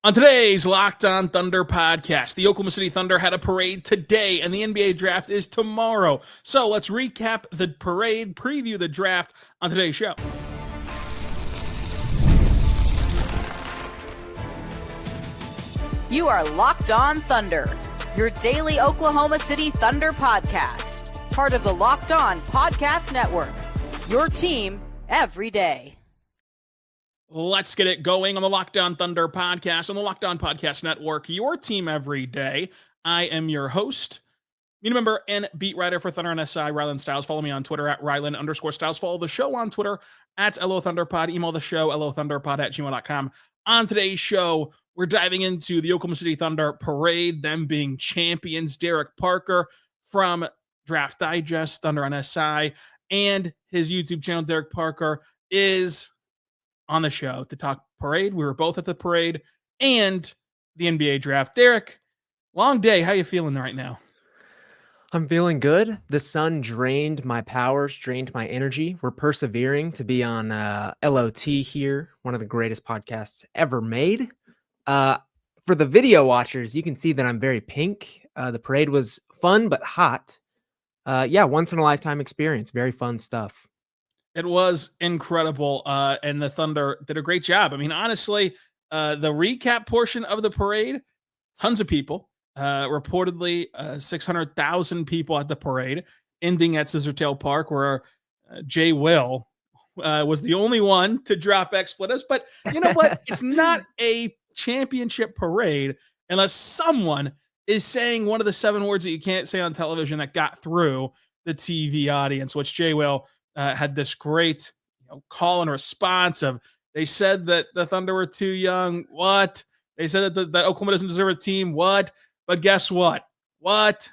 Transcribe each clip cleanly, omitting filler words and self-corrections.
On today's Locked On Thunder podcast, the Oklahoma City Thunder had a parade today and the NBA draft is tomorrow. So let's recap the parade, preview the draft on today's show. You are Locked On Thunder, your daily Oklahoma City Thunder podcast, part of the Locked On Podcast Network, your team every day. Let's get it going on the Locked On Thunder podcast on the Locked On Podcast Network, your team every day. I am your host, media member and beat writer for Thunder and SI, Rylan Stiles. Follow me on Twitter at Rylan_Stiles. Follow the show on Twitter at LOThunderPod. Email the show, LOThunderPod@gmail.com. On today's show, we're diving into the Oklahoma City Thunder parade, them being champions. Derek Parker from Draft Digest, Thunder on SI, and his YouTube channel, Derek Parker, is on the show to talk parade. We were both at the parade and the NBA draft. Derek, long day. How you feeling right now? I'm feeling good. The sun drained my powers, drained my energy. We're persevering to be on LOT here, one of the greatest podcasts ever made. For the video watchers, you can see that I'm very pink. The parade was fun but hot. Once in a lifetime experience. Very fun stuff. It was incredible, and the Thunder did a great job. I mean, honestly, the recap portion of the parade, tons of people, reportedly 600,000 people at the parade, ending at Scissortail Park, where Jay Will was the only one to drop expletives. But you know what? It's not a championship parade unless someone is saying one of the 7 words that you can't say on television that got through the TV audience, which Jay Will had this great call and response of, they said that the Thunder were too young. What? They said that Oklahoma doesn't deserve a team. What? But guess what? What?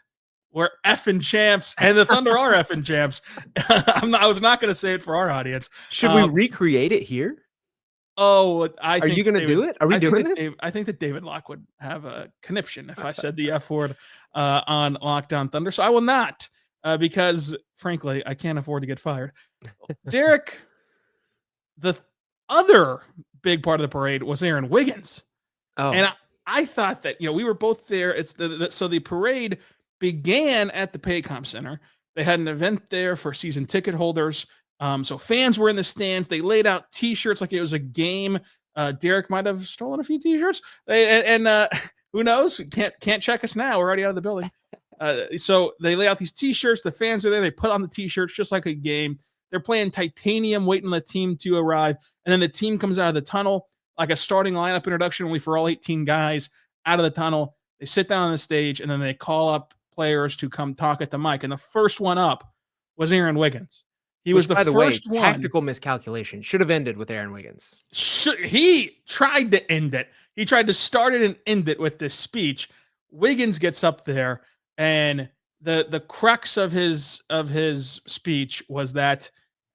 We're effing champs, and the Thunder are effing champs. I was not going to say it for our audience. Should we recreate it here? Oh, are you going to do it? Are we doing this? I think that David Locke would have a conniption if I said the F word on Lockdown Thunder. So I will not. Because, frankly, I can't afford to get fired. Derek, the other big part of the parade was Aaron Wiggins. Oh. And I thought that, we were both there. It's so the parade began at the Paycom Center. They had an event there for season ticket holders. So fans were in the stands. They laid out T-shirts like it was a game. Derek might have stolen a few T-shirts. And who knows? Can't check us now. We're already out of the building. So they lay out these T-shirts. The fans are there. They put on the T-shirts just like a game. They're playing Titanium, waiting for the team to arrive. And then the team comes out of the tunnel, like a starting lineup introduction, only for all 18 guys out of the tunnel. They sit down on the stage, and then they call up players to come talk at the mic. And the first one up was Aaron Wiggins. He was the first one. Tactical miscalculation. Should have ended with Aaron Wiggins. He tried to end it. He tried to start it and end it with this speech. Wiggins gets up there. And the crux of his speech was that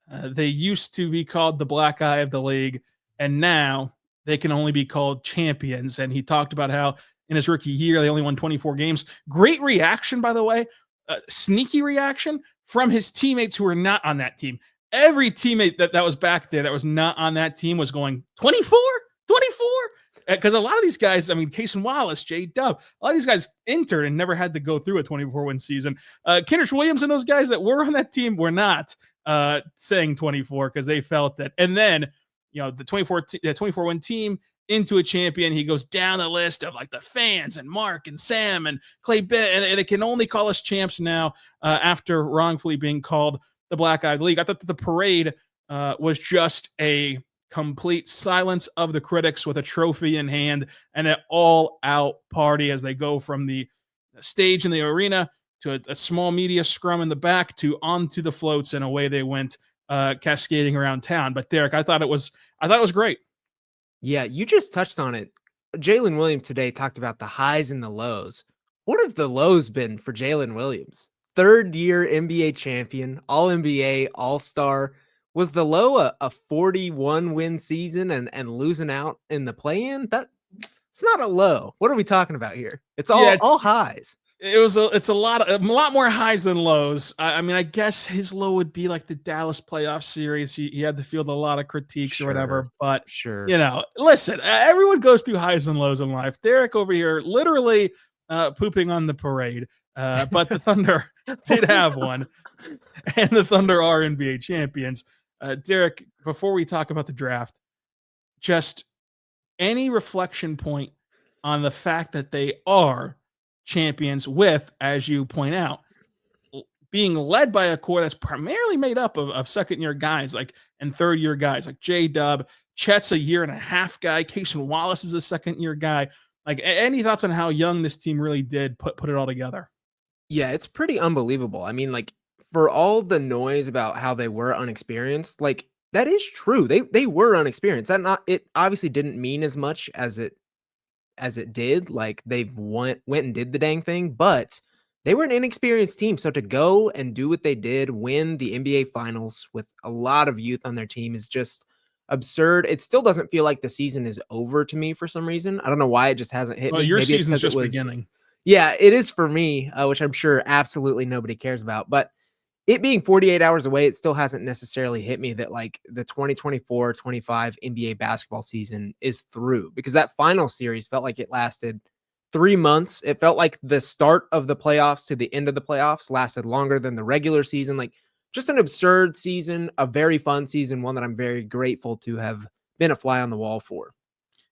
they used to be called the black eye of the league, and now they can only be called champions. And he talked about how in his rookie year, they only won 24 games. Great reaction, by the way, sneaky reaction from his teammates who were not on that team. Every teammate that was back there that was not on that team was going, 24? Because a lot of these guys, I mean, Cason Wallace, J-Dub, a lot of these guys entered and never had to go through a 24-win season. Kendrick Williams and those guys that were on that team were not saying 24 because they felt that. And then, the 24-win team into a champion, he goes down the list of like the fans and Mark and Sam and Clay Bennett, and they can only call us champs now after wrongfully being called the Black Eyed League. I thought that the parade was just a complete silence of the critics with a trophy in hand and an all-out party as they go from the stage in the arena to a small media scrum in the back to onto the floats, and away they went cascading around town. But Derek, I thought it was great. Yeah, you just touched on it. Jalen Williams today talked about the highs and the lows. What have the lows been for Jalen Williams? 3rd-year NBA champion, All-NBA, All-Star. Was the low a 41-win season and losing out in the play-in? It's not a low. What are we talking about here? It's all highs. it's a lot more highs than lows. I mean, I guess his low would be like the Dallas playoff series. He had to field a lot of critiques or whatever, but Sure. listen, everyone goes through highs and lows in life. Derek over here literally pooping on the parade. But the Thunder did have one, and the Thunder are NBA champions. Derek, before we talk about the draft, just any reflection point on the fact that they are champions with, as you point out, being led by a core that's primarily made up of second-year guys and third-year guys like J-Dub. Chet's a year-and-a-half guy. Cason Wallace is a second-year guy. Any thoughts on how young this team really did put it all together? Yeah, it's pretty unbelievable. I mean, for all the noise about how they were unexperienced, that is true. They were unexperienced. It obviously didn't mean as much as it did. They went and did the dang thing, but they were an inexperienced team. So to go and do what they did, win the NBA Finals with a lot of youth on their team is just absurd. It still doesn't feel like the season is over to me for some reason. I don't know why it just hasn't hit Well, me. your Maybe it's season's 'cause just it was beginning. Yeah, it is for me, which I'm sure absolutely nobody cares about. But it being 48 hours away, it still hasn't necessarily hit me that the 2024-25 NBA basketball season is through, because that final series felt like it lasted 3 months. It felt like the start of the playoffs to the end of the playoffs lasted longer than the regular season. Just an absurd season, a very fun season, one that I'm very grateful to have been a fly on the wall for.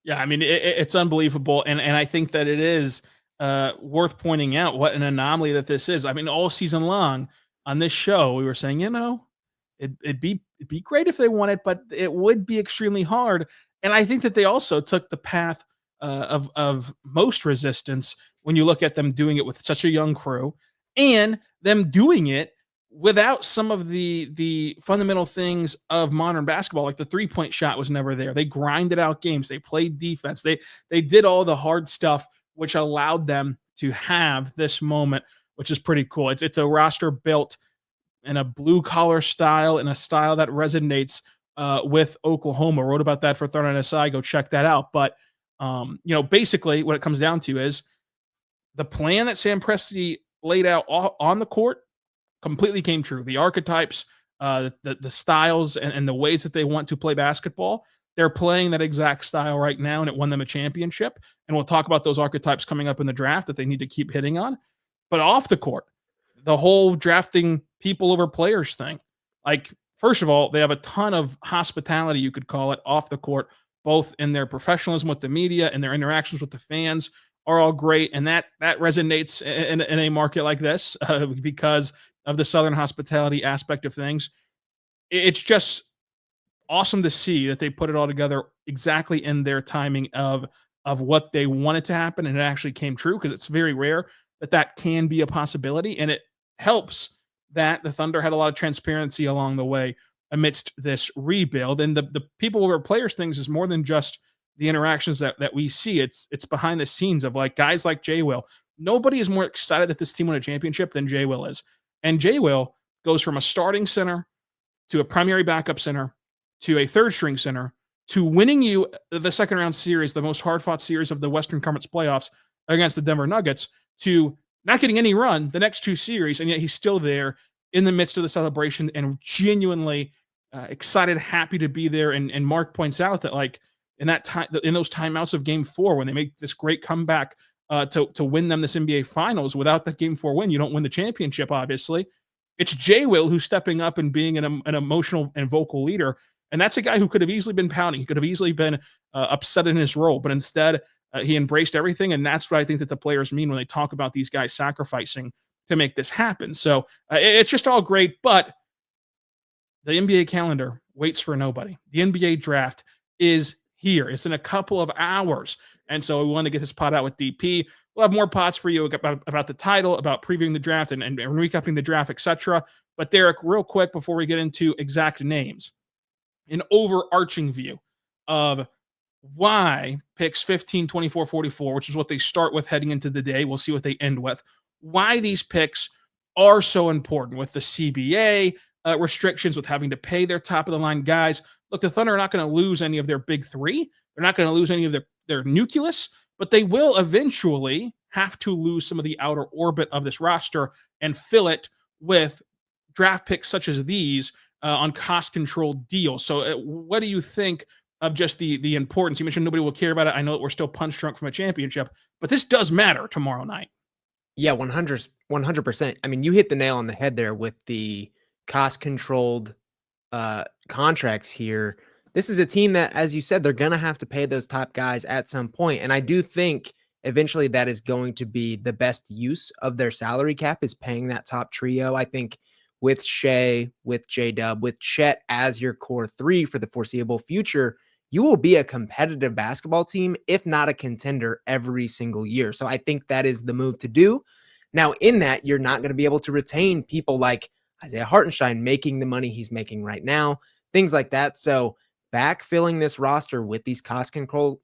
Yeah, I mean, it's unbelievable. And I think that it is worth pointing out what an anomaly that this is. I mean, all season long on this show, we were saying, it'd be great if they won it, but it would be extremely hard. And I think that they also took the path of most resistance when you look at them doing it with such a young crew, and them doing it without some of the fundamental things of modern basketball. Like the 3-point shot was never there. They grinded out games. They played defense. They did all the hard stuff, which allowed them to have this moment, which is pretty cool. It's a roster built in a blue collar style, in a style that resonates with Oklahoma. Wrote about that for Thunder SI. Go check that out. But basically what it comes down to is the plan that Sam Presti laid out on the court completely came true. The archetypes, the styles, and the ways that they want to play basketball, they're playing that exact style right now, and it won them a championship. And we'll talk about those archetypes coming up in the draft that they need to keep hitting on. But off the court, the whole drafting people over players thing. First of all, they have a ton of hospitality, you could call it, off the court, both in their professionalism with the media and their interactions with the fans are all great. And that resonates in a market like this because of the Southern hospitality aspect of things. It's just awesome to see that they put it all together exactly in their timing of what they wanted to happen, and it actually came true, because it's very rare that can be a possibility. And it helps that the Thunder had a lot of transparency along the way amidst this rebuild. And the people over players things is more than just the interactions that we see. It's behind the scenes of guys like Jay Will. Nobody is more excited that this team won a championship than Jay Will is. And Jay Will goes from a starting center to a primary backup center to a third string center to winning you the second round series, the most hard fought series of the Western Conference playoffs against the Denver Nuggets, to not getting any run the next two series. And yet he's still there in the midst of the celebration and genuinely excited, happy to be there. And Mark points out that in those timeouts of game 4, when they make this great comeback to win them this NBA Finals, without that game 4 win, you don't win the championship, obviously. It's Jay Will who's stepping up and being an emotional and vocal leader. And that's a guy who could have easily been pouting. He could have easily been upset in his role, but instead he embraced everything. And that's what I think that the players mean when they talk about these guys sacrificing to make this happen. So it's just all great, but the NBA calendar waits for nobody. The NBA draft is here. It's in a couple of hours. And so we want to get this pod out with DP. We'll have more pods for you about the title, about previewing the draft and recapping the draft, etc. But Derek, real quick, before we get into exact names, an overarching view of why picks 15, 24, 44, which is what they start with heading into the day. We'll see what they end with. Why these picks are so important with the CBA restrictions, with having to pay their top of the line guys. Look, the Thunder are not going to lose any of their big three. They're not going to lose any of their nucleus, but they will eventually have to lose some of the outer orbit of this roster and fill it with draft picks such as these on cost controlled deals. So, what do you think of just the importance? You mentioned nobody will care about it. I know that we're still punch drunk from a championship, but this does matter tomorrow night. Yeah, 100%. I mean, you hit the nail on the head there with the cost controlled contracts here. This is a team that, as you said, they're going to have to pay those top guys at some point. And I do think eventually that is going to be the best use of their salary cap, is paying that top trio. I think with Shea, with J-Dub, with Chet as your core three for the foreseeable future, you will be a competitive basketball team, if not a contender, every single year. So I think that is the move to do. Now, in that, you're not going to be able to retain people like Isaiah Hartenstein making the money he's making right now, things like that. So backfilling this roster with these cost controlled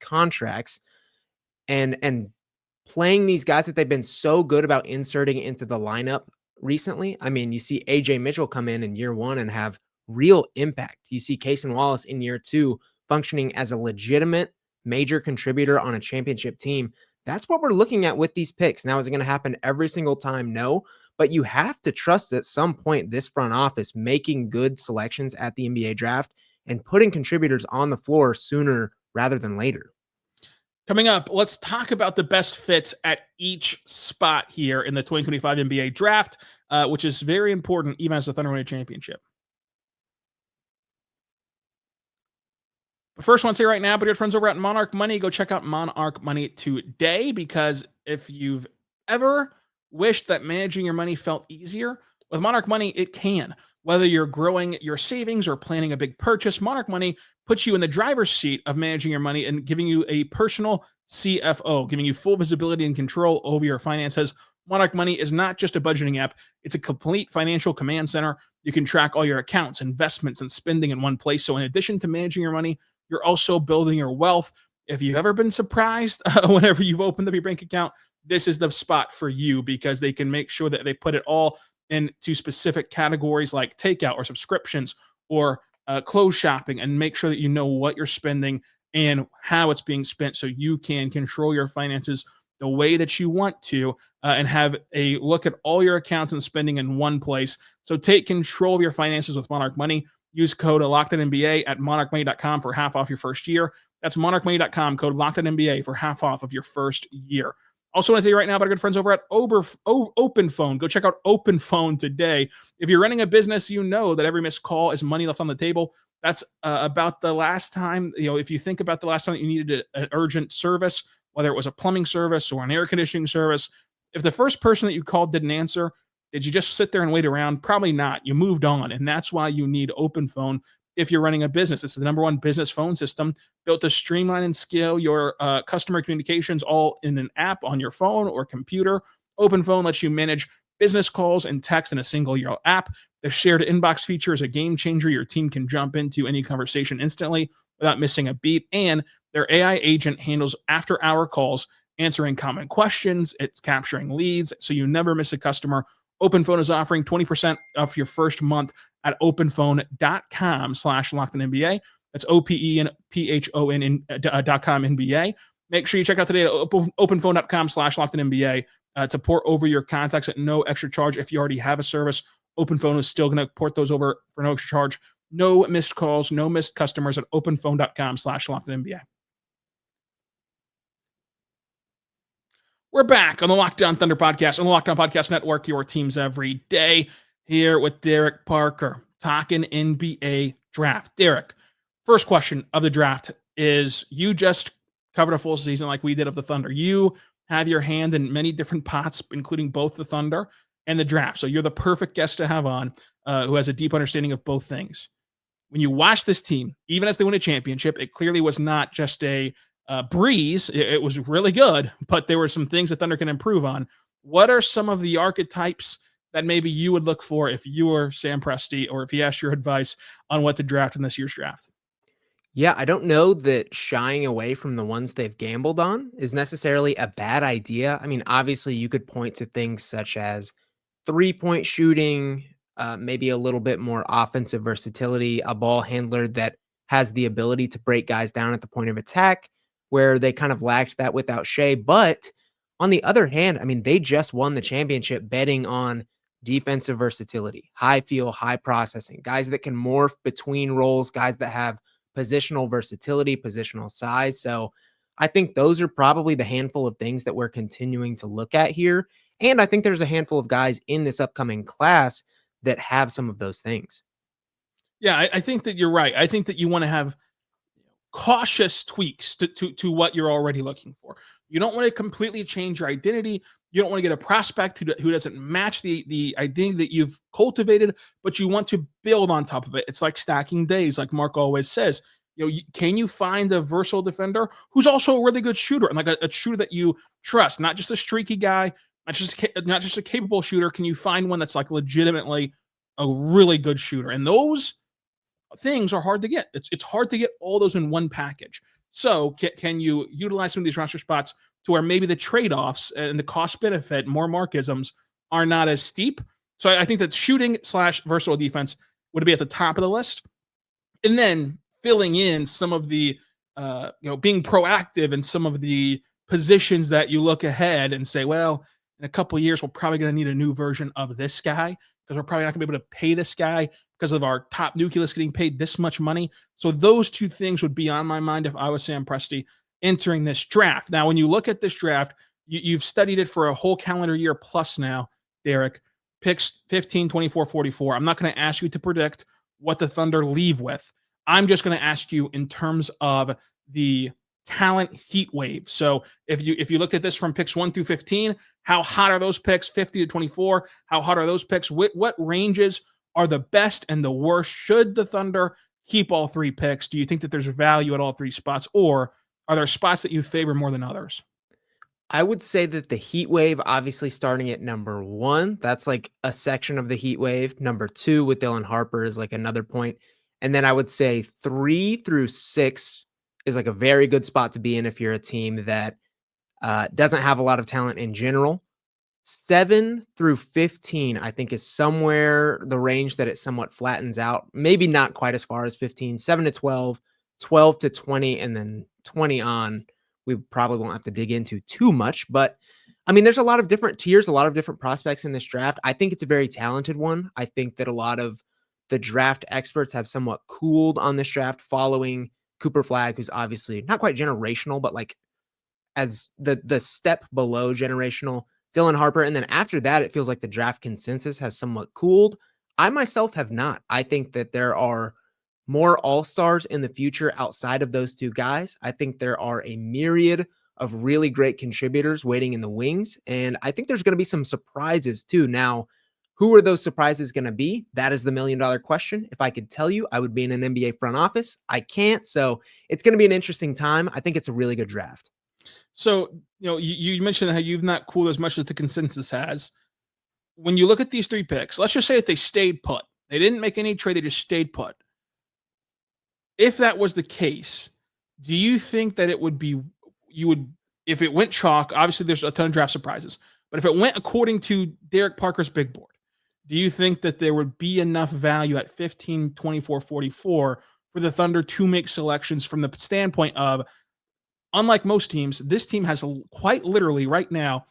contracts and playing these guys that they've been so good about inserting into the lineup recently. I mean, you see AJ Mitchell come in year one and have real impact. You see Cason Wallace in year two functioning as a legitimate major contributor on a championship team. That's what we're looking at with these picks. Now, is it going to happen every single time? No, but you have to trust at some point this front office making good selections at the NBA draft and putting contributors on the floor sooner rather than later. Coming up, let's talk about the best fits at each spot here in the 2025 NBA draft, which is very important even as the Thunder win a championship. But first, I want to say right now, but your friends over at Monarch Money, go check out Monarch Money today, because if you've ever wished that managing your money felt easier, with Monarch Money, it can. Whether you're growing your savings or planning a big purchase, Monarch Money puts you in the driver's seat of managing your money and giving you a personal CFO, giving you full visibility and control over your finances. Monarch Money is not just a budgeting app, it's a complete financial command center. You can track all your accounts, investments, and spending in one place. So in addition to managing your money, you're also building your wealth. If you've ever been surprised whenever you've opened up your bank account, this is the spot for you, because they can make sure that they put it all into specific categories like takeout or subscriptions or clothes shopping, and make sure that you know what you're spending and how it's being spent, so you can control your finances the way that you want to, and have a look at all your accounts and spending in one place. So take control of your finances with Monarch Money. Use code LOCKEDONNBA at monarchmoney.com for half off your first year. That's monarchmoney.com, code LOCKEDONNBA for half off of your first year. Also, want to say right now about our good friends over at OpenPhone. Go check out OpenPhone today. If you're running a business, you know that every missed call is money left on the table. That's about the last time, if you think about the last time that you needed an urgent service, whether it was a plumbing service or an air conditioning service, if the first person that you called didn't answer, did you just sit there and wait around? Probably not. You moved on, and that's why you need OpenPhone. If you're running a business, it's the number one business phone system built to streamline and scale your customer communications, all in an app on your phone or computer. OpenPhone lets you manage business calls and text in a single app. The shared inbox feature is a game changer. Your team can jump into any conversation instantly without missing a beat. And their AI agent handles after-hour calls, answering common questions. It's capturing leads, so you never miss a customer. OpenPhone is offering 20% off your first month at openphone.com/LockedOnNBA. That's OPENPHON.com NBA. Make sure you check out today at openphone.com/LockedOnNBA to port over your contacts at no extra charge. If you already have a service, OpenPhone is still going to port those over for no extra charge. No missed calls, no missed customers at openphone.com/LockedOnNBA. We're back on the Locked On Thunder podcast, on the Locked On Podcast Network, your teams every day, here with Derek Parker, talking NBA draft. Derek, first question of the draft is, you just covered a full season like we did of the Thunder. You have your hand in many different pots, including both the Thunder and the draft. So you're the perfect guest to have on, who has a deep understanding of both things. When you watch this team, even as they win a championship, it clearly was not just a breeze. It was really good, but there were some things that Thunder can improve on. What are some of the archetypes that maybe you would look for if you were Sam Presti, or if he asked your advice on what to draft in this year's draft? Yeah, I don't know that shying away from the ones they've gambled on is necessarily a bad idea. I mean, obviously, you could point to things such as three-point shooting, maybe a little bit more offensive versatility, a ball handler that has the ability to break guys down at the point of attack. where they kind of lacked that without Shea. But on the other hand, I mean, they just won the championship betting on defensive versatility, high feel, high processing, guys that can morph between roles, guys that have positional versatility, positional size. So I think those are probably the handful of things that we're continuing to look at here. And I think there's a handful of guys in this upcoming class that have some of those things. Yeah, I think that you're right. I think that you want to have cautious tweaks to what you're already looking for. You don't want to completely change your identity. You don't want to get a prospect who doesn't match the identity that you've cultivated, but you want to build on top of it. It's like stacking days, like Mark always says. Can you find a versatile defender who's also a really good shooter and like a shooter that you trust, not just a streaky guy, not just a capable shooter? Can you find one that's like legitimately a really good shooter? And those things are hard to get. It's hard to get all those in one package. So can you utilize some of these roster spots to where maybe the trade-offs and the cost benefit, more Markisms, are not as steep? So I think that shooting / versatile defense would be at the top of the list. And then filling in some of the, being proactive in some of the positions that you look ahead and say, well, in a couple of years, we're probably going to need a new version of this guy because we're probably not going to be able to pay this guy because of our top nucleus getting paid this much money. So those two things would be on my mind if I was Sam Presti entering this draft. Now, when you look at this draft, you've studied it for a whole calendar year plus now, Derek. Picks 15, 24, 44. I'm not going to ask you to predict what the Thunder leave with. I'm just going to ask you in terms of the talent heat wave. So if you looked at this from picks 1 through 15, how hot are those picks? 50 to 24, how hot are those picks? What ranges are the best and the worst? Should the Thunder keep all three picks? Do you think that there's value at all three spots, or are there spots that you favor more than others? I would say that the heat wave, obviously starting at number 1, that's like a section of the heat wave. Number 2 with Dylan Harper is like another point. And then I would say 3 through 6 is like a very good spot to be in if you're a team that doesn't have a lot of talent in general. 7 through 15, I think, is somewhere the range that it somewhat flattens out. Maybe not quite as far as 15, 7 to 12, 12 to 20, and then 20 on. We probably won't have to dig into too much, but I mean, there's a lot of different tiers, a lot of different prospects in this draft. I think it's a very talented one. I think that a lot of the draft experts have somewhat cooled on this draft following Cooper Flagg, who's obviously not quite generational, but like as the step below generational, Dylan Harper. And then after that, it feels like the draft consensus has somewhat cooled. I myself have not. I think that there are more all-stars in the future outside of those two guys. I think there are a myriad of really great contributors waiting in the wings. And I think there's going to be some surprises too. Now, who are those surprises going to be? That is the $1 million question. If I could tell you, I would be in an NBA front office. I can't. So it's going to be an interesting time. I think it's a really good draft. So, you mentioned how you've not cooled as much as the consensus has. When you look at these three picks, let's just say that they stayed put. They didn't make any trade. They just stayed put. If that was the case, do you think that it would be, if it went chalk, obviously there's a ton of draft surprises, but if it went according to Derek Parker's big board, do you think that there would be enough value at 15, 24, 44 for the Thunder to make selections from the standpoint of, unlike most teams, this team has quite literally right now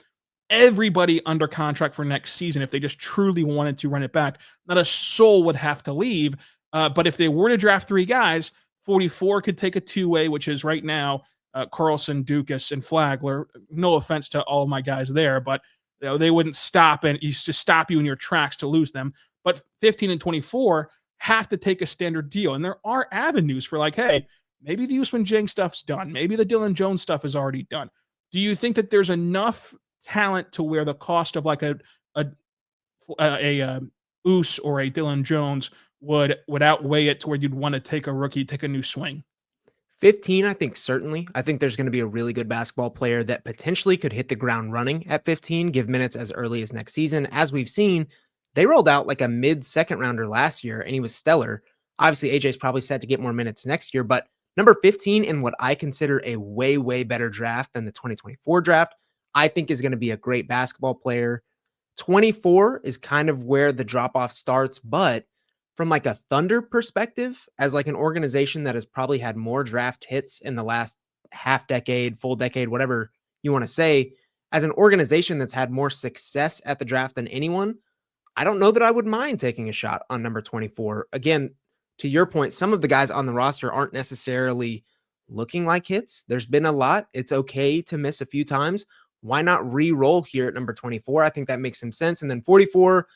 everybody under contract for next season if they just truly wanted to run it back. Not a soul would have to leave. But if they were to draft three guys, 44 could take a two-way, which is right now Carlson, Dukas, and Flagler. No offense to all of my guys there, but they wouldn't stop and used to stop you in your tracks to lose them. But 15 and 24 have to take a standard deal. And there are avenues for like, hey, maybe the Usman Jang stuff's done. Maybe the Dylan Jones stuff is already done. Do you think that there's enough talent to where the cost of like a Us or a Dylan Jones would outweigh it to where you'd want to take a rookie, take a new swing? 15, I think certainly. I think there's going to be a really good basketball player that potentially could hit the ground running at 15, give minutes as early as next season. As we've seen, they rolled out like a mid-second rounder last year, and he was stellar. Obviously, AJ's probably set to get more minutes next year, but number 15 in what I consider a way, way better draft than the 2024 draft, I think is going to be a great basketball player. 24 is kind of where the drop-off starts, but from like a Thunder perspective, as like an organization that has probably had more draft hits in the last half decade, full decade, whatever you want to say, as an organization that's had more success at the draft than anyone, I don't know that I would mind taking a shot on number 24. Again, to your point, some of the guys on the roster aren't necessarily looking like hits. There's been a lot. It's okay to miss a few times. Why not re-roll here at number 24? I think that makes some sense. And then 44,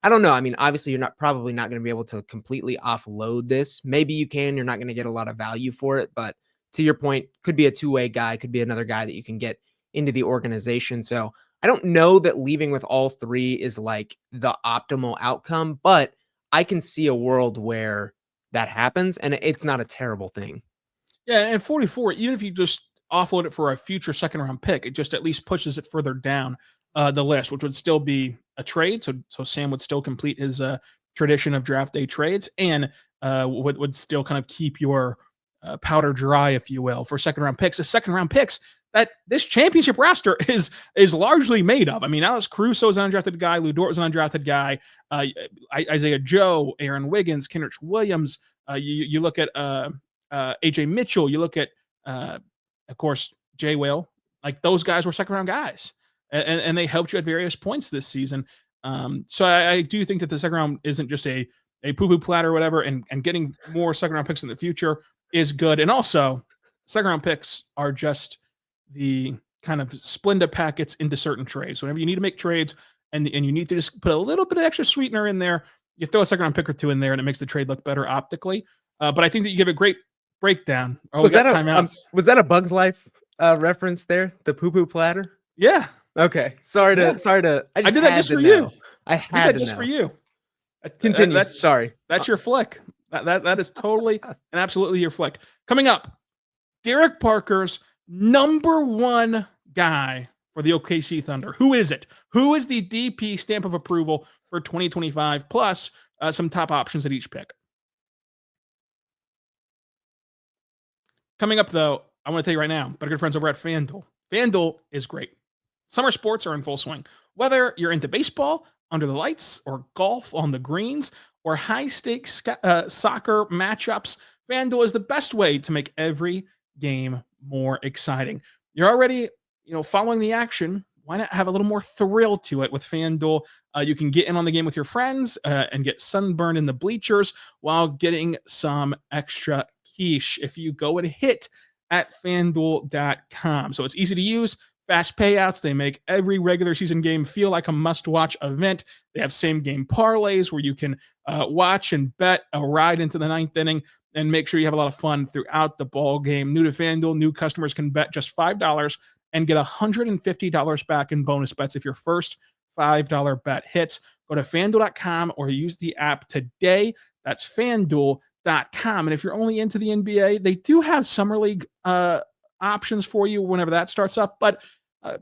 I don't know. I mean, obviously, you're probably not going to be able to completely offload this. Maybe you can. You're not going to get a lot of value for it. But to your point, could be a two-way guy, could be another guy that you can get into the organization. So I don't know that leaving with all three is like the optimal outcome, but I can see a world where that happens and it's not a terrible thing. Yeah, and 44, even if you just offload it for a future second round pick, it just at least pushes it further down the list, which would still be a trade. So Sam would still complete his tradition of draft day trades and would still kind of keep your powder dry, if you will, for second round picks. The second round picks that this championship roster is largely made of. I mean, Alex Caruso is an undrafted guy. Lou Dort was an undrafted guy. Isaiah Joe, Aaron Wiggins, Kenrich Williams. You look at AJ Mitchell. You look at, of course, Jay Will. Like those guys were second round guys, and they helped you at various points this season. So I do think that the second round isn't just a poo-poo platter or whatever, and getting more second round picks in the future is good. And also, second round picks are just the kind of Splenda packets into certain trades. So whenever you need to make trades and you need to just put a little bit of extra sweetener in there, you throw a second round pick or two in there and it makes the trade look better optically. But I think that you give a great breakdown. Oh, was that a Bugs Life reference there? The poo-poo platter? Yeah. Okay. Sorry to. I did that just for you. I had just for you. Continue. Sorry. That's your flick. That is totally and absolutely your flick. Coming up, Derek Parker's number one guy for the OKC Thunder. Who is it? Who is the DP stamp of approval for 2025 plus some top options at each pick? Coming up, though, I want to tell you right now, but our good friends over at FanDuel. FanDuel is great. Summer sports are in full swing. Whether you're into baseball under the lights or golf on the greens or high-stakes soccer matchups, FanDuel is the best way to make every game more exciting. You're already, following the action. Why not have a little more thrill to it with FanDuel? You can get in on the game with your friends and get sunburned in the bleachers while getting some extra quiche if you go and hit at FanDuel.com. So it's easy to use, fast payouts. They make every regular season game feel like a must-watch event. They have same-game parlays where you can watch and bet a ride into the ninth inning and make sure you have a lot of fun throughout the ball game. New to FanDuel, new customers can bet just $5 and get $150 back in bonus bets if your first $5 bet hits. Go to FanDuel.com or use the app today. That's FanDuel.com. And if you're only into the NBA, they do have Summer League options for you whenever that starts up. But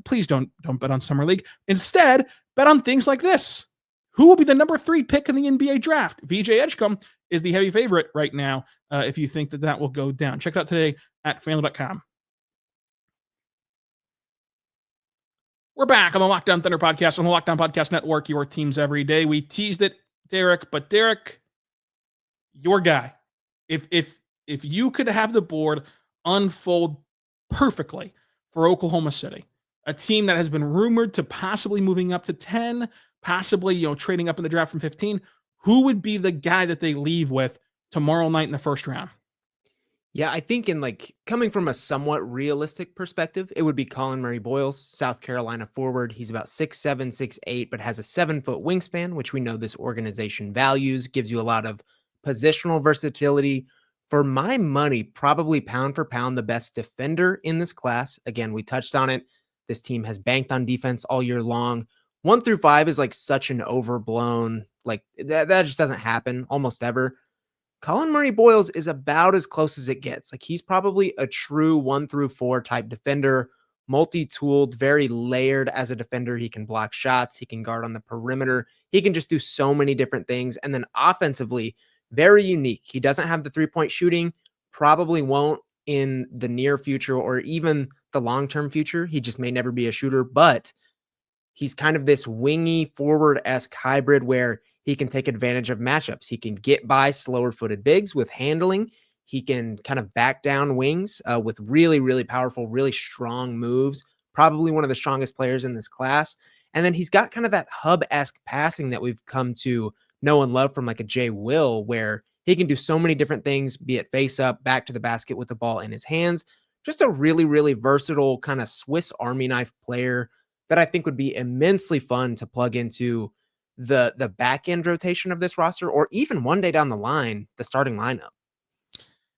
please don't bet on Summer League. Instead, bet on things like this. Who will be the number 3 pick in the NBA draft? VJ Edgecombe is the heavy favorite right now if you think that will go down. Check it out today at FanDuel.com. We're back on the Locked On Thunder podcast on the Locked On Podcast Network, your teams every day. We teased it, Derek, but Derek, your guy. If you could have the board unfold perfectly for Oklahoma City, a team that has been rumored to possibly moving up to 10, possibly trading up in the draft from 15, who would be the guy that they leave with tomorrow night in the first round? Yeah, I think in coming from a somewhat realistic perspective, it would be Colin Murray Bos, South Carolina forward. He's about 6'7", 6'8", but has a 7-foot wingspan, which we know this organization values, gives you a lot of positional versatility. For my money, probably pound for pound, the best defender in this class. Again, we touched on it. This team has banked on defense all year long. 1 through 5 is such an overblown, that just doesn't happen almost ever. Colin Murray Bos is about as close as it gets. He's probably a true 1 through 4 type defender, multi-tooled, very layered as a defender. He can block shots. He can guard on the perimeter. He can just do so many different things. And then offensively, very unique. He doesn't have the 3-point shooting, probably won't in the near future or even the long-term future. He just may never be a shooter, but he's kind of this wingy forward-esque hybrid where he can take advantage of matchups. He can get by slower-footed bigs with handling. He can kind of back down wings with really, really powerful, really strong moves. Probably one of the strongest players in this class. And then he's got kind of that hub-esque passing that we've come to know and love from like a Jay Will, where he can do so many different things, be it face up, back to the basket with the ball in his hands. Just a really, really versatile kind of Swiss Army knife player that I think would be immensely fun to plug into the back end rotation of this roster, or even one day down the line, the starting lineup.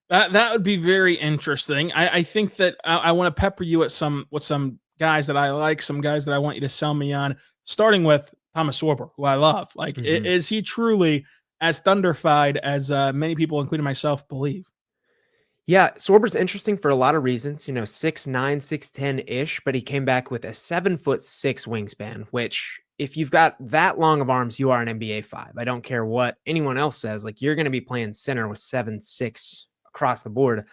That would be very interesting. I think that I want to pepper you with some guys that I like, some guys that I want you to sell me on, starting with Thomas Sorber, who I love. Like, is he truly as thunderfied as many people, including myself, believe? Yeah, Sorber's interesting for a lot of reasons, 6'9", 6'10" ish, but he came back with a 7'6" wingspan, which if you've got that long of arms, you are an NBA 5. I don't care what anyone else says. Like, you're going to be playing center with 7'6" across the board.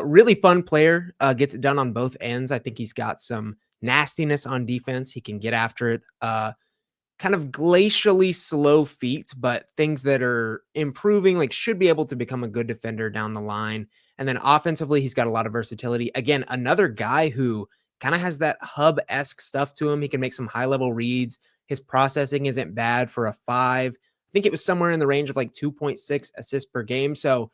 Really fun player, gets it done on both ends. I think he's got some nastiness on defense. He can get after it. Kind of glacially slow feet, but things that are improving, like should be able to become a good defender down the line. And then offensively, he's got a lot of versatility. Again, another guy who kind of has that hub-esque stuff to him. He can make some high-level reads. His processing isn't bad for a 5. I think it was somewhere in the range of like 2.6 assists per game. So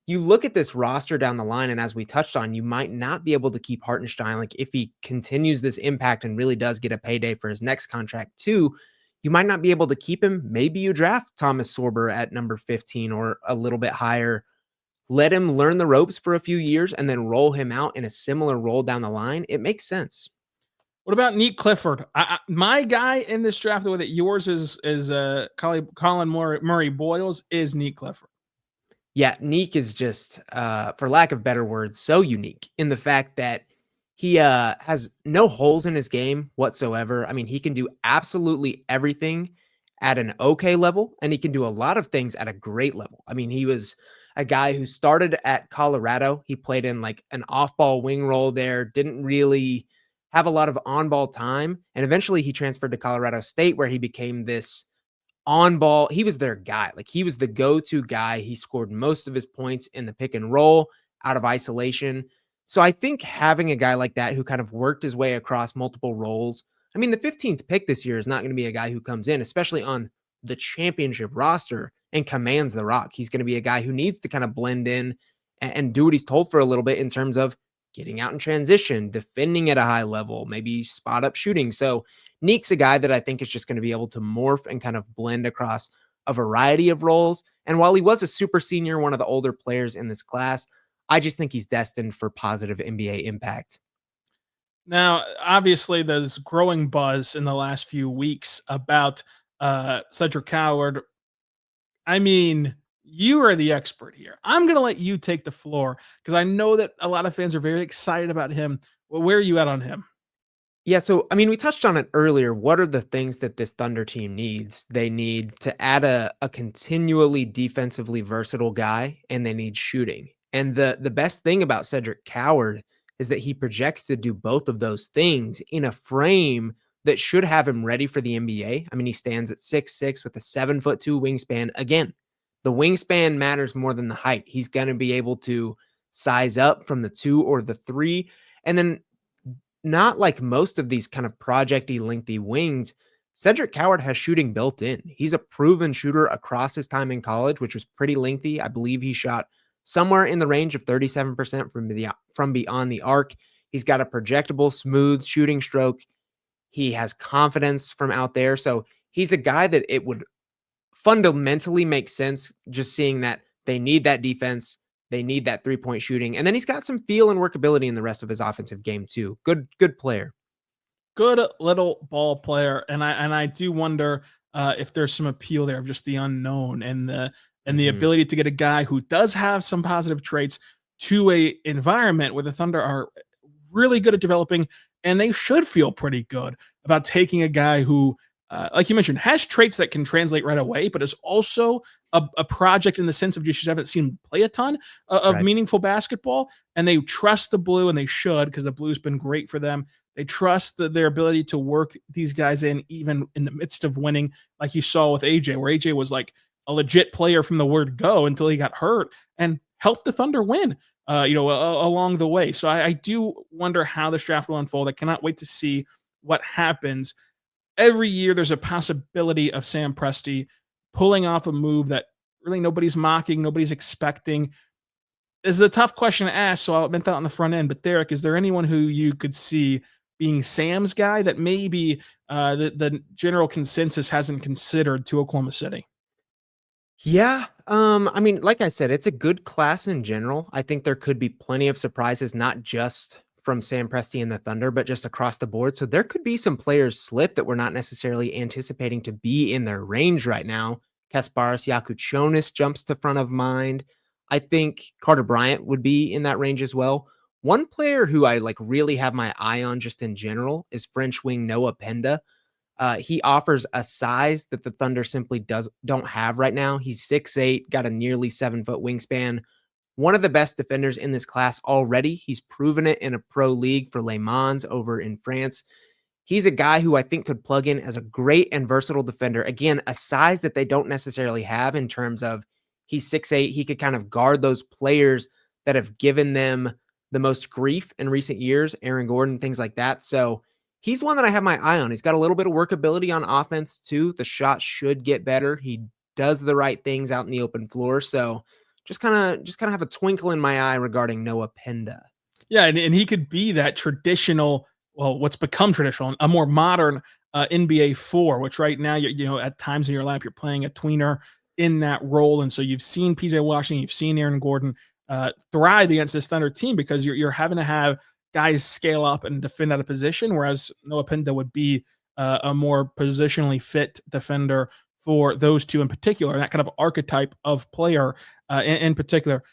you look at this roster down the line, and as we touched on, you might not be able to keep Hartenstein. Like, if he continues this impact and really does get a payday for his next contract too, you might not be able to keep him. Maybe you draft Thomas Sorber at number 15 or a little bit higher. Let him learn the ropes for a few years and then roll him out in a similar role down the line. It makes sense. What about Neat Clifford? My guy in this draft, the way that yours is Colin Murray Bos is Neat Clifford. Yeah, Neek is just, for lack of better words, so unique in the fact that he has no holes in his game whatsoever. I mean, he can do absolutely everything at an okay level, and he can do a lot of things at a great level. I mean, he was a guy who started at Colorado. He played in like an off-ball wing role there, didn't really have a lot of on-ball time, and eventually he transferred to Colorado State, where he became this on ball. He was their guy. Like, he was the go-to guy. He scored most of his points in the pick and roll out of isolation. So I think having a guy like that who kind of worked his way across multiple roles. I mean, the 15th pick this year is not going to be a guy who comes in, especially on the championship roster, and commands the rock. He's going to be a guy who needs to kind of blend in and do what he's told for a little bit in terms of getting out in transition, defending at a high level, maybe spot up shooting. So Neek's a guy that I think is just going to be able to morph and kind of blend across a variety of roles. And while he was a super senior, one of the older players in this class, I just think he's destined for positive NBA impact. Now, obviously, there's growing buzz in the last few weeks about Cedric Coward. I mean, you are the expert here. I'm going to let you take the floor because I know that a lot of fans are very excited about him. Well, where are you at on him? Yeah, so I mean, we touched on it earlier. What are the things that this Thunder team needs? They need to add a continually defensively versatile guy, and they need shooting. And the best thing about Cedric Coward is that he projects to do both of those things in a frame that should have him ready for the NBA. I mean, he stands at 6'6" with a 7'2" wingspan. Again, the wingspan matters more than the height. He's going to be able to size up from the 2 or the 3. And then, not like most of these kind of projecty lengthy wings, Cedric Coward has shooting built in. He's a proven shooter across his time in college, which was pretty lengthy. I believe he shot somewhere in the range of 37% from beyond the arc. He's got a projectable, smooth shooting stroke. He has confidence from out there. So he's a guy that it would fundamentally make sense just seeing that they need that defense. They need that 3-point shooting. And then he's got some feel and workability in the rest of his offensive game too. Good player. Good little ball player. And I do wonder if there's some appeal there of just the unknown and the ability to get a guy who does have some positive traits to a environment where the Thunder are really good at developing, and they should feel pretty good about taking a guy who, like you mentioned, has traits that can translate right away, but is also a project in the sense of just haven't seen him play a ton of Right. meaningful basketball. And they trust the Blue, and they should, because the Blue's been great for them. They trust their ability to work these guys in, even in the midst of winning, like you saw with AJ, where AJ was like a legit player from the word go until he got hurt and helped the Thunder win, along the way. So I do wonder how this draft will unfold. I cannot wait to see what happens. Every year, there's a possibility of Sam Presti pulling off a move that really nobody's mocking, nobody's expecting. This is a tough question to ask, so I'll admit that on the front end. But Derek, is there anyone who you could see being Sam's guy that maybe the general consensus hasn't considered to Oklahoma City? Yeah. I mean, like I said, it's a good class in general. I think there could be plenty of surprises, not just from Sam Presti and the Thunder, but just across the board. So there could be some players slip that we're not necessarily anticipating to be in their range right now. Kasparas Yakuchonis jumps to front of mind. I think Carter Bryant would be in that range as well. One player who I like really have my eye on just in general is French wing Noah Penda. He offers a size that the Thunder simply don't have right now. He's 6'8", got a nearly 7-foot wingspan. One of the best defenders in this class already. He's proven it in a pro league for Le Mans over in France. He's a guy who I think could plug in as a great and versatile defender. Again, a size that they don't necessarily have in terms of he's 6'8". He could kind of guard those players that have given them the most grief in recent years, Aaron Gordon, things like that. So he's one that I have my eye on. He's got a little bit of workability on offense too. The shot should get better. He does the right things out in the open floor. So just kind of have a twinkle in my eye regarding Noah Penda. Yeah, and he could be that traditional, well, what's become traditional, a more modern NBA 4, which right now, at times in your lineup, you're playing a tweener in that role. And so you've seen PJ Washington, you've seen Aaron Gordon thrive against this Thunder team because you're having to have guys scale up and defend out of position, whereas Noah Penda would be a more positionally fit defender for those two in particular, and that kind of archetype of player in particular.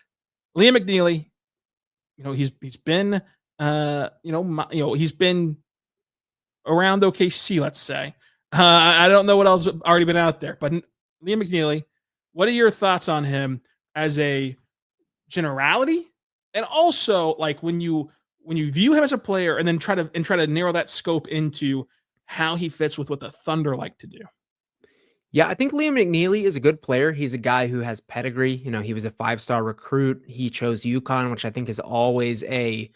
Liam McNeely, he's been he's been around OKC, let's say. I don't know what else already been out there, but Liam McNeely, what are your thoughts on him as a generality, and also like when you view him as a player and then try to narrow that scope into how he fits with what the Thunder like to do? Yeah, I think Liam McNeely is a good player. He's a guy who has pedigree. He was a 5-star recruit. He chose UConn, which I think is always a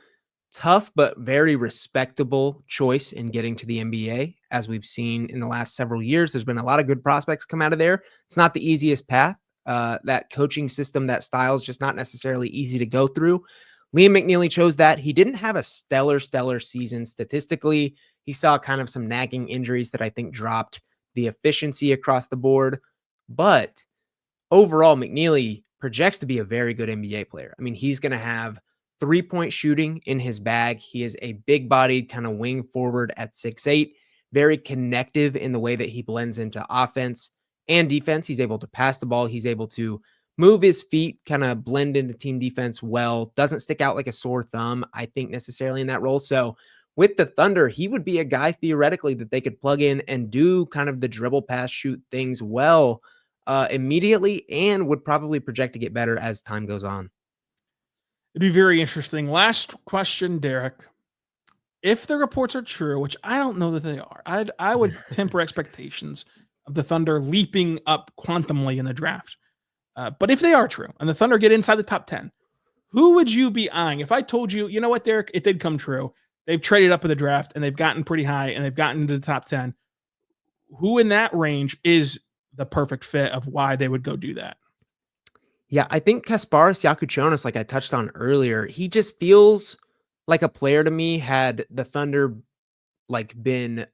tough but very respectable choice in getting to the NBA. As we've seen in the last several years, there's been a lot of good prospects come out of there. It's not the easiest path. That coaching system, that style is just not necessarily easy to go through. Liam McNeely chose that. He didn't have a stellar season statistically. He saw kind of some nagging injuries that I think dropped the efficiency across the board. But overall, McNeely projects to be a very good NBA player. I mean, he's going to have 3-point shooting in his bag. He is a big-bodied kind of wing forward at 6'8", very connective in the way that he blends into offense and defense. He's able to pass the ball. He's able to move his feet, kind of blend into team defense well. Doesn't stick out like a sore thumb, I think, necessarily in that role. So with the Thunder, he would be a guy theoretically that they could plug in and do kind of the dribble, pass, shoot things well immediately, and would probably project to get better as time goes on. It'd be very interesting. Last question, Derek. If the reports are true, which I don't know that they are, I would temper expectations of the Thunder leaping up quantumly in the draft. But if they are true and the Thunder get inside the top 10, who would you be eyeing? If I told you, you know what, Derek, it did come true. They've traded up in the draft and they've gotten pretty high and they've gotten into the top 10. Who in that range is the perfect fit of why they would go do that? Yeah, I think Kasparas Yakuchonis, like I touched on earlier, he just feels like a player to me. Had the Thunder been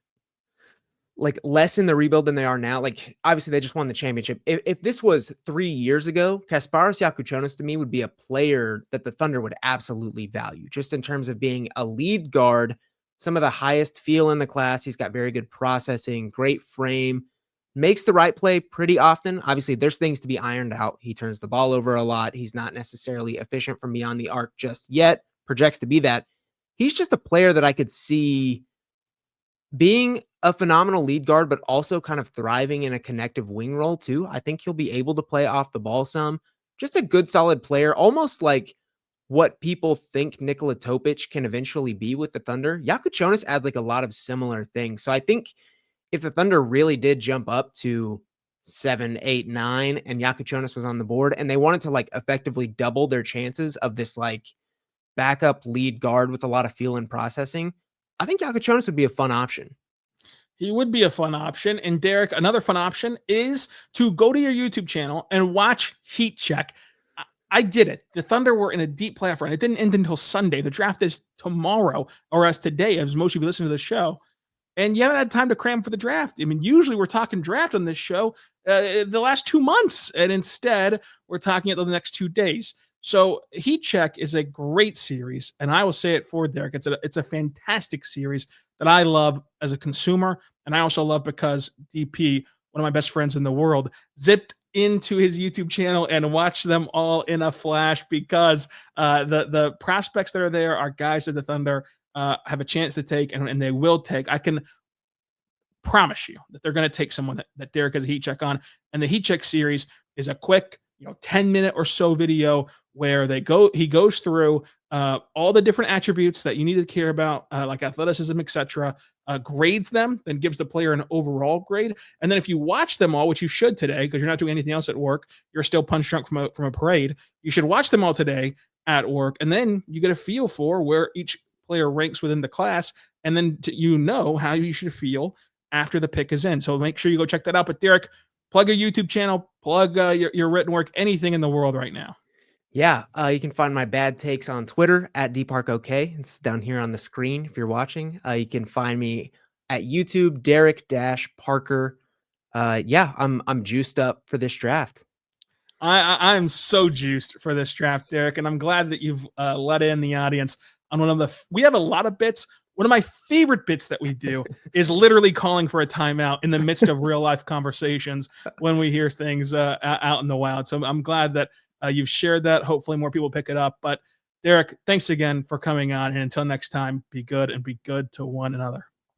less in the rebuild than they are now, obviously they just won the championship. If this was 3 years ago, Kasparas Yakuchonis to me would be a player that the Thunder would absolutely value, just in terms of being a lead guard, some of the highest feel in the class. He's got very good processing, great frame, makes the right play pretty often. Obviously, there's things to be ironed out. He turns the ball over a lot. He's not necessarily efficient from beyond the arc just yet, projects to be that. He's just a player that I could see being a phenomenal lead guard, but also kind of thriving in a connective wing role too. I think he'll be able to play off the ball some. Just a good, solid player, almost like what people think Nikola Topic can eventually be with the Thunder. Yakuchonis adds a lot of similar things. So I think if the Thunder really did jump up to 7, 8, 9, and Yakuchonis was on the board, and they wanted to like effectively double their chances of this like backup lead guard with a lot of feel and processing, I think Yakuchonis would be a fun option. He would be a fun option. And Derek, another fun option is to go to your YouTube channel and watch Heat Check. I did it. The Thunder were in a deep playoff run. It didn't end until Sunday. The draft is tomorrow, or as today, as most of you listen to the show. And you haven't had time to cram for the draft. I mean, usually we're talking draft on this show the last 2 months, and instead we're talking about the next 2 days. So Heat Check is a great series, and I will say it for Derek. It's a fantastic series that I love as a consumer, and I also love because DP, one of my best friends in the world, zipped into his YouTube channel and watched them all in a flash because the prospects that are there are guys that the Thunder have a chance to take, and they will take. I can promise you that they're going to take someone that Derek has a Heat Check on. And the Heat Check series is a quick, 10-minute or so video where he goes through all the different attributes that you need to care about, like athleticism, etc., grades them, then gives the player an overall grade. And then if you watch them all, which you should today, because you're not doing anything else at work, you're still punch drunk from a parade, you should watch them all today at work. And then you get a feel for where each player ranks within the class. And then how you should feel after the pick is in. So make sure you go check that out. But Derek, plug a YouTube channel, plug your written work, anything in the world right now. Yeah, you can find my bad takes on Twitter at DParkOK. It's down here on the screen if you're watching. You can find me at YouTube, Derek-Parker. I'm juiced up for this draft. I'm so juiced for this draft, Derek, and I'm glad that you've let in the audience on we have a lot of bits. One of my favorite bits that we do is literally calling for a timeout in the midst of real life conversations when we hear things out in the wild. So I'm glad that you've shared that. Hopefully more people pick it up. But Derek, thanks again for coming on. And until next time, be good and be good to one another.